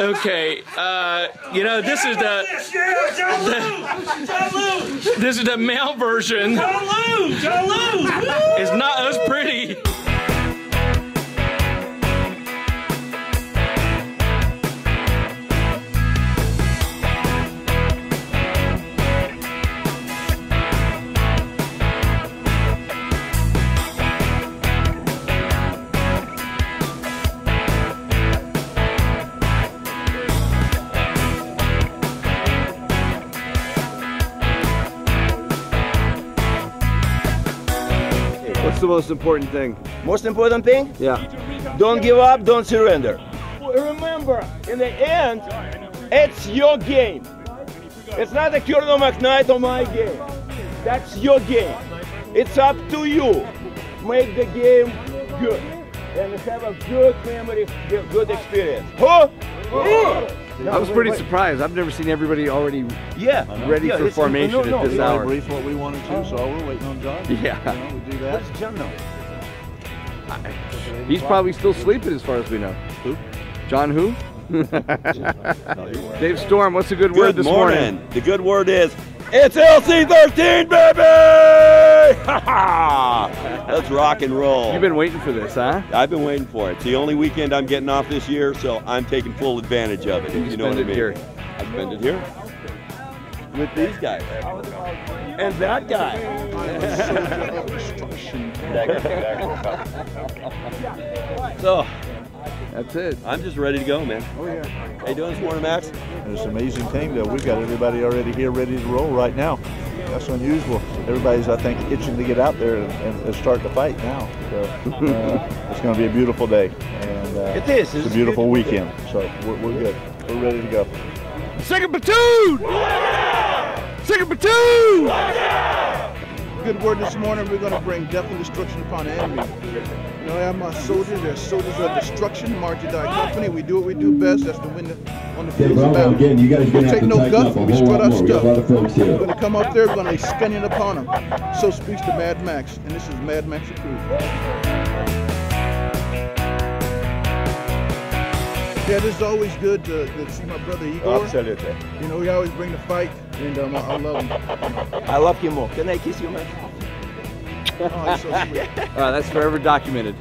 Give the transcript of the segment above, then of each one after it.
Okay, you know, this is this is the male version. John Lou! It's not as pretty. What's the most important thing? Most important thing? Yeah. Don't give up, don't surrender. Remember, in the end, it's your game. It's not a Colonel McKnight or my game. That's your game. It's up to you. Make the game good and have a good memory, good experience. I was pretty surprised. I've never seen everybody already ready for formation at this hour. Brief what we wanted to, so we're waiting on John. Yeah. You know, we do that. What's John know? He's probably still sleeping as far as we know. Who? John who? Dave Storm, what's the good word this morning? The good word is, it's LC13, baby! Let's rock and roll. You've been waiting for this, huh? I've been waiting for it. It's the only weekend I'm getting off this year, so I'm taking full advantage of it. You know what I mean? Here. I spend it here with these guys and that guy. So that's it. I'm just ready to go, man. Oh yeah. How you doing this morning, Max? It's an amazing thing though. We've got everybody already here ready to roll right now. That's unusual. Everybody's, I think, itching to get out there and start the fight now. So it's going to be a beautiful day. And it is. It's a beautiful weekend. So we're good. We're ready to go. Second platoon! Second platoon! Good word this morning. We're going to bring death and destruction upon the enemy. You know, I have my soldiers. They're soldiers of destruction. March or die company. We do what we do best. That's to win on the field of battle. Again, you guys we take no guff. We strut our stuff. We're going to come up there. We're going to lay scanning upon them. So speaks to Mad Max, and this is Mad Max approved. Yeah, this is always good to see my brother Igor. Absolutely. You know, he always bring the fight, and I love him. I love him more. Can I kiss you, man? Oh, he's so sweet. That's forever documented.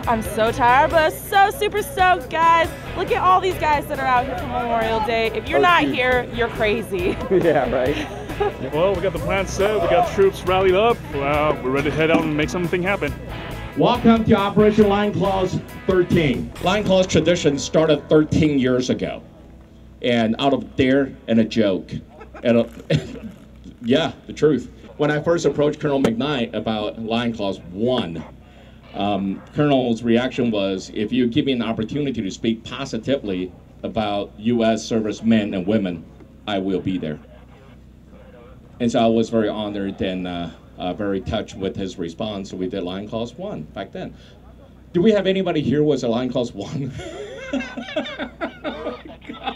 I'm so tired, but so super stoked, guys. Look at all these guys that are out here for Memorial Day. If you're not here, you're crazy. Yeah, right. Well, we got the plan set. We got troops rallied up. We're ready to head out and make something happen. Welcome to Operation LionClaws 13. LionClaws tradition started 13 years ago, and out of dare and a joke, and yeah, the truth. When I first approached Colonel McKnight about LionClaws 1, Colonel's reaction was, if you give me an opportunity to speak positively about U.S. servicemen and women, I will be there. And so I was very honored and very touched with his response. So we did LionClaws 1 back then. Do we have anybody here who was a LionClaws 1? Oh, God.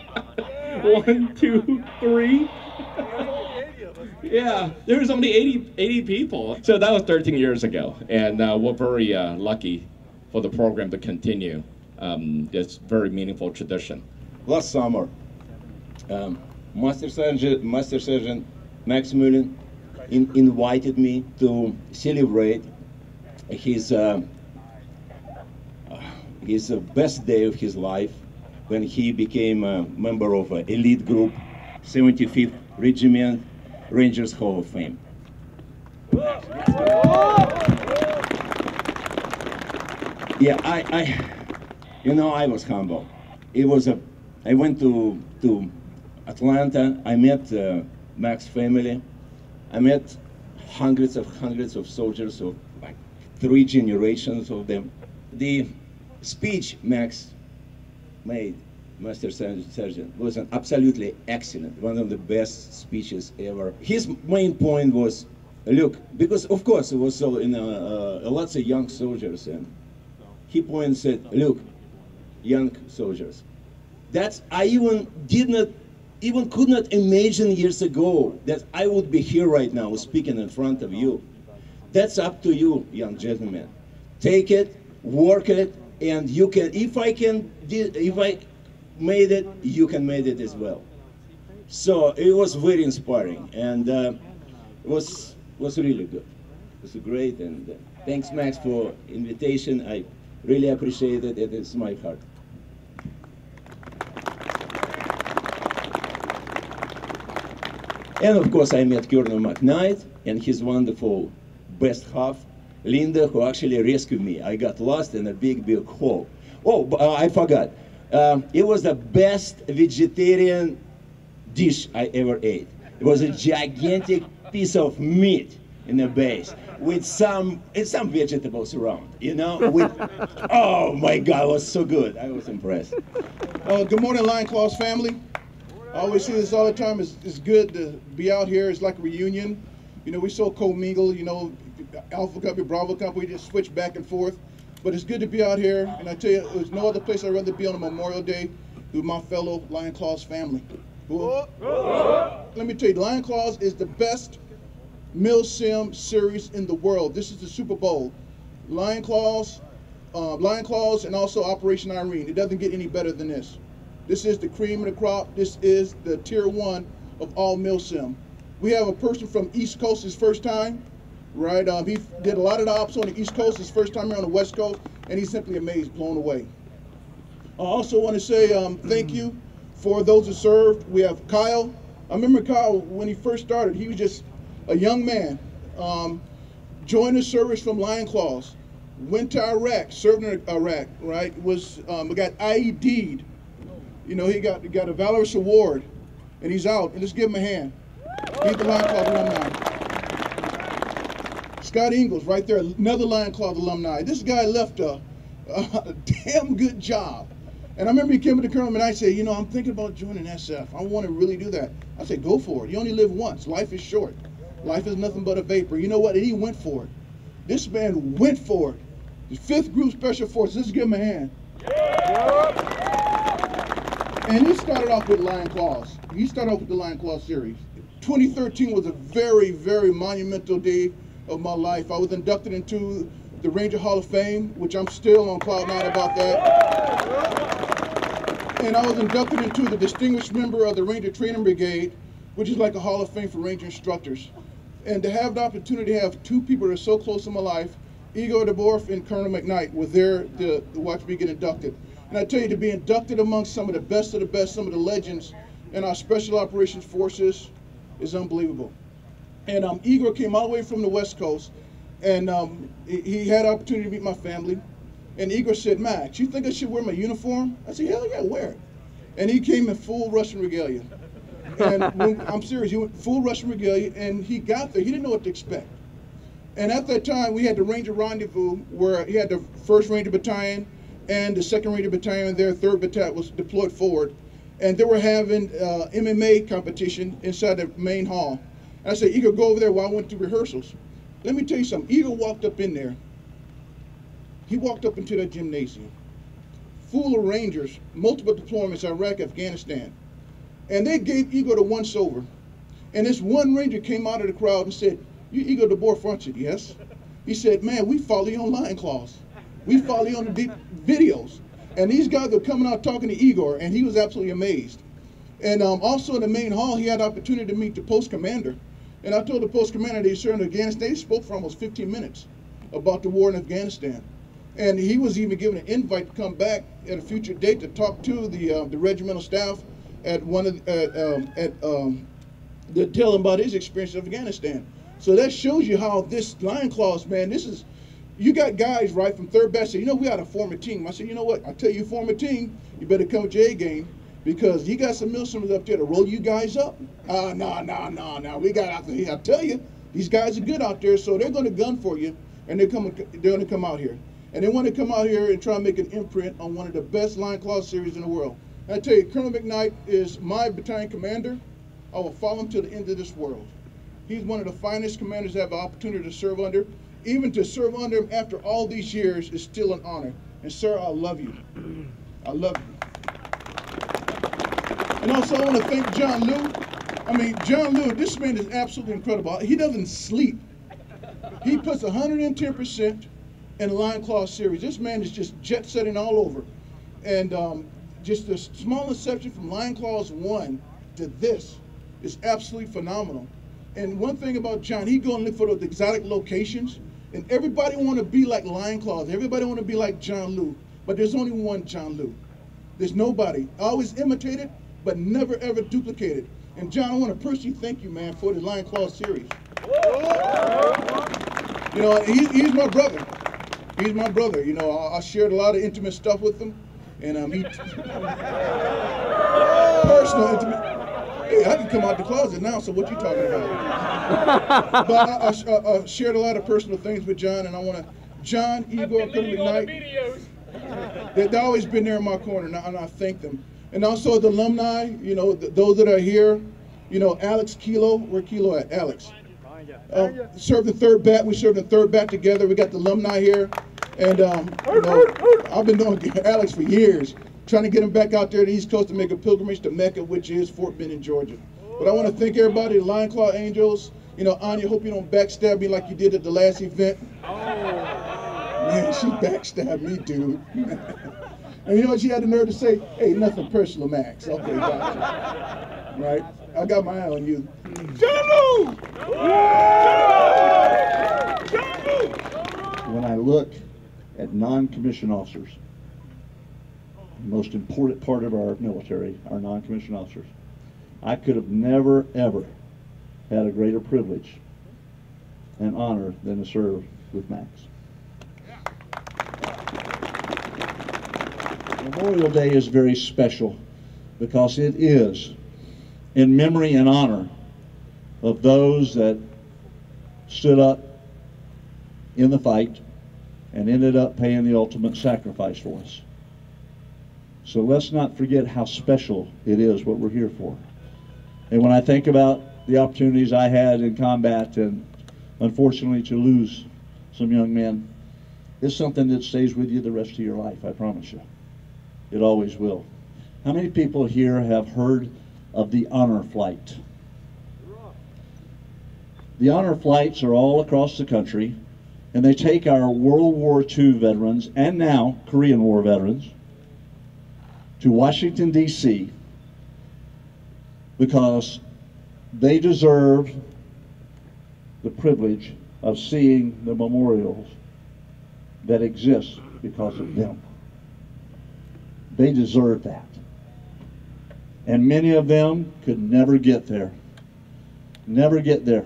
1, 2, 3. Yeah, there was only 80 people. So that was 13 years ago, and we're very lucky for the program to continue. It's a very meaningful tradition. Last summer, Master Sergeant Max Mullen invited me to celebrate his best day of his life when he became a member of an elite group, 75th Regiment, Rangers Hall of Fame. Yeah, I was humble. I went to Atlanta. I met Mac's family. I met hundreds of soldiers, of like 3 generations of them. The speech Max made, Master Sergeant, was an absolutely excellent, one of the best speeches ever. His main point was, look, because of course it was so lots of young soldiers, and he pointed said, look, young soldiers, I even did not even could not imagine years ago that I would be here right now speaking in front of you. That's up to you, young gentlemen. Take it, work it, and you can, if I made it, you can make it as well. So it was very inspiring, and it was really good. It was great, and thanks, Max, for invitation. I really appreciate it. It is my heart. And of course, I met Colonel McKnight and his wonderful best half, Linda, who actually rescued me. I got lost in a big, big hole. Oh, I forgot. It was the best vegetarian dish I ever ate. It was a gigantic piece of meat in the base with some vegetables around, you know? Oh my God, it was so good. I was impressed. Good morning, LionClaws family. I always say this all the time. It's good to be out here. It's like a reunion. You know, we so co-mingle, you know, Alpha Company, Bravo Company, we just switch back and forth. But it's good to be out here. And I tell you, there's no other place I'd rather be on a Memorial Day with my fellow LionClaws family. Cool? Let me tell you, LionClaws is the best MilSim series in the world. This is the Super Bowl. LionClaws, and also Operation Irene. It doesn't get any better than this. This is the cream of the crop. This is the tier 1 of all MilSim. We have a person from East Coast his first time, right? He did a lot of the ops on the East Coast his first time here on the West Coast, and he's simply amazed, blown away. I also want to say thank you for those who served. We have Kyle. I remember Kyle when he first started. He was just a young man. Joined the service from LionClaws. Went to Iraq, served in Iraq, right? Got IED'd. You know, he got a Valorous Award, and he's out. And let's give him a hand. He's the LionClaws alumni. Scott Ingalls, right there, another LionClaws alumni. This guy left a damn good job. And I remember he came to Colonel and I said, you know, I'm thinking about joining SF. I want to really do that. I said, go for it. You only live once. Life is short. Life is nothing but a vapor. You know what? And he went for it. This man went for it. The 5th Group Special Forces. Let's give him a hand. And he started off with LionClaws. He started off with the LionClaws series. 2013 was a very, very monumental day of my life. I was inducted into the Ranger Hall of Fame, which I'm still on cloud 9 about that. And I was inducted into the Distinguished Member of the Ranger Training Brigade, which is like a Hall of Fame for Ranger instructors. And to have the opportunity to have 2 people that are so close in my life, Igor DeBorf and Colonel McKnight, were there to watch me get inducted. And I tell you, to be inducted among some of the best, some of the legends in our Special Operations Forces is unbelievable. And Igor came all the way from the West Coast, and he had the opportunity to meet my family. And Igor said, Max, you think I should wear my uniform? I said, hell yeah, wear it. And he came in full Russian regalia. And I'm serious, he went full Russian regalia, and he got there, he didn't know what to expect. And at that time, we had the Ranger Rendezvous, where he had the 1st Ranger Battalion and the 2nd Ranger Battalion, their 3rd Battalion was deployed forward. And they were having MMA competition inside the main hall. And I said, Igor, go over there while I went to rehearsals. Let me tell you something. Igor walked up in there. He walked up into that gymnasium, full of Rangers, multiple deployments, Iraq, Afghanistan. And they gave Igor the once-over. And this one Ranger came out of the crowd and said, you Igor DeBorf, aren't you? Yes. He said, man, we follow you on LionClaws. We follow you on the videos. And these guys were coming out talking to Igor, and he was absolutely amazed. And also in the main hall, he had the opportunity to meet the post commander. And I told the post commander that he served in Afghanistan. He spoke for almost 15 minutes about the war in Afghanistan. And he was even given an invite to come back at a future date to talk to the regimental staff at to tell him about his experience in Afghanistan. So that shows you how this LionClaws, man, this is, you got guys, right, from 3rd Best say, you know, we got to form a team. I said, you know what, I tell you, form a team, you better come to your game, because you got some MilSimmers up there to roll you guys up. No, we got out there. I tell you, these guys are good out there, so they're going to gun for you, and they're going to come out here. And they want to come out here and try and make an imprint on one of the best LionClaws series in the world. And I tell you, Colonel McKnight is my battalion commander. I will follow him to the end of this world. He's one of the finest commanders I have the opportunity to serve under. Even to serve under him after all these years is still an honor. And sir, I love you. I love you. And also I want to thank John Lou. I mean, John Lou, this man is absolutely incredible. He doesn't sleep. He puts 110% in the LionClaws series. This man is just jet setting all over. And just a small exception from LionClaws 1 to this is absolutely phenomenal. And one thing about John, he go and look for those exotic locations, and everybody want to be like LionClaws. Everybody want to be like John Lou, but there's only one John Lou. There's nobody. Always imitated, but never ever duplicated. And John, I want to personally thank you, man, for the LionClaws series. You know, he's my brother. He's my brother. You know, I shared a lot of intimate stuff with him, and he personal intimate. Hey, I can come out the closet now, so what you talking about? But I shared a lot of personal things with John, and I want to, John, Igor, Colonel McKnight, they've always been there in my corner, and I thank them. And also the alumni, you know, those that are here, you know, Alex Kilo, where Kilo at? Alex. Served the third bat, we served the third bat together, we got the alumni here, and you know, I've been knowing Alex for years, trying to get him back out there to the East Coast to make a pilgrimage to Mecca, which is Fort Benning, Georgia. But I want to thank everybody, the LionClaw Angels. You know, Anya, hope you don't backstab me like you did at the last event. Man, she backstabbed me, dude. And you know what she had the nerve to say? Hey, nothing personal, Max. Okay, gotcha. Right? I got my eye on you. When I look at non-commissioned officers, the most important part of our military, our non-commissioned officers, I could have never, ever had a greater privilege and honor than to serve with Max. Memorial Day is very special because it is in memory and honor of those that stood up in the fight and ended up paying the ultimate sacrifice for us. So let's not forget how special it is what we're here for. And when I think about the opportunities I had in combat and unfortunately to lose some young men, it's something that stays with you the rest of your life, I promise you. It always will. How many people here have heard of the honor flight? The honor flights are all across the country, and they take our World War II veterans and now Korean War veterans to Washington, D.C. because they deserve the privilege of seeing the memorials that exist because of them. They deserve that. And many of them could never get there. Never get there.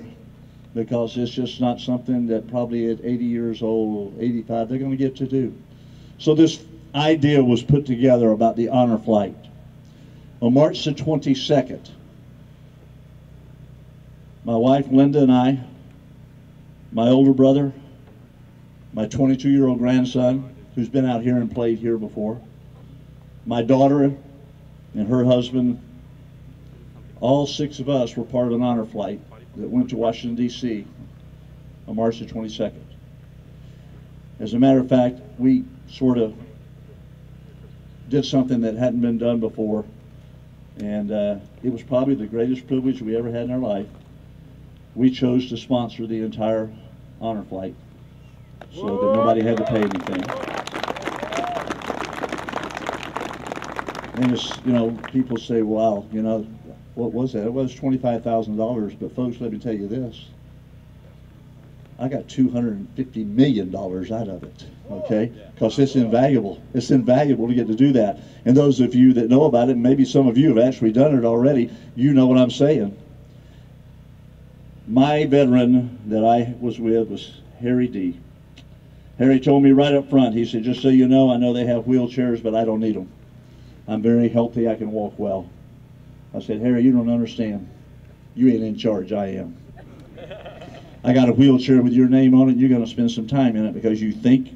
Because it's just not something that probably at 80 years old, 85, they're going to get to do. So this idea was put together about the honor flight. On March the 22nd, my wife Linda and I, my older brother, my 22-year-old grandson, who's been out here and played here before, my daughter and her husband, all 6 of us were part of an honor flight that went to Washington, D.C. on March the 22nd. As a matter of fact, we sort of did something that hadn't been done before, and it was probably the greatest privilege we ever had in our life. We chose to sponsor the entire honor flight so that nobody had to pay anything. And it's, you know, people say, wow, you know, what was that? It was $25,000, but folks, let me tell you this. I got $250 million out of it, okay? Because it's invaluable. It's invaluable to get to do that. And those of you that know about it, maybe some of you have actually done it already, you know what I'm saying. My veteran that I was with was Harry D. Harry told me right up front, he said, just so you know they have wheelchairs, but I don't need them. I'm very healthy, I can walk well. I said, Harry, you don't understand. You ain't in charge, I am. I got a wheelchair with your name on it, you're going to spend some time in it because you think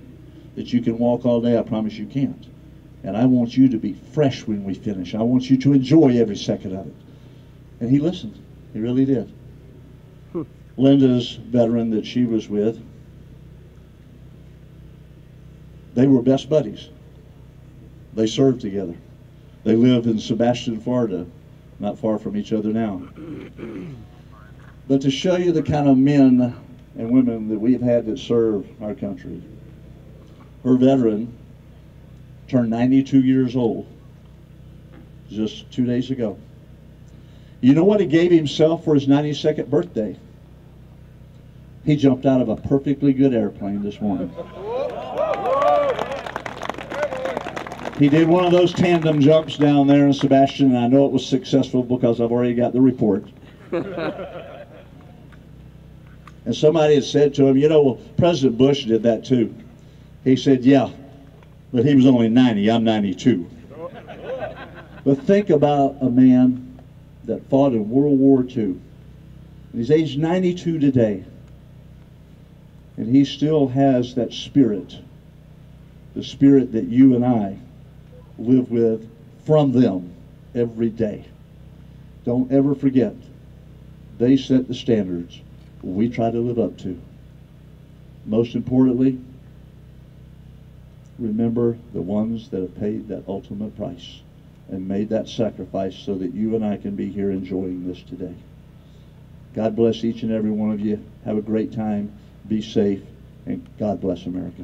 that you can walk all day. I promise you can't. And I want you to be fresh when we finish. I want you to enjoy every second of it. And he listened. He really did. Linda's veteran that she was with, they were best buddies. They served together. They lived in Sebastian, Florida. not far from each other now. But to show you the kind of men and women that we've had that serve our country, her veteran turned 92 years old just 2 days ago. You know what he gave himself for his 92nd birthday? He jumped out of a perfectly good airplane this morning. He did one of those tandem jumps down there in Sebastian, and I know it was successful because I've already got the report. And somebody had said to him, you know, well, President Bush did that too. He said, yeah, but he was only 90, I'm 92. But think about a man that fought in World War II. And he's aged 92 today. And he still has that spirit, the spirit that you and I live with from them every day. Don't ever forget, they set the standards we try to live up to. Most importantly, remember the ones that have paid that ultimate price and made that sacrifice so that you and I can be here enjoying this today. God bless each and every one of you. Have a great time. Be safe, and God bless America.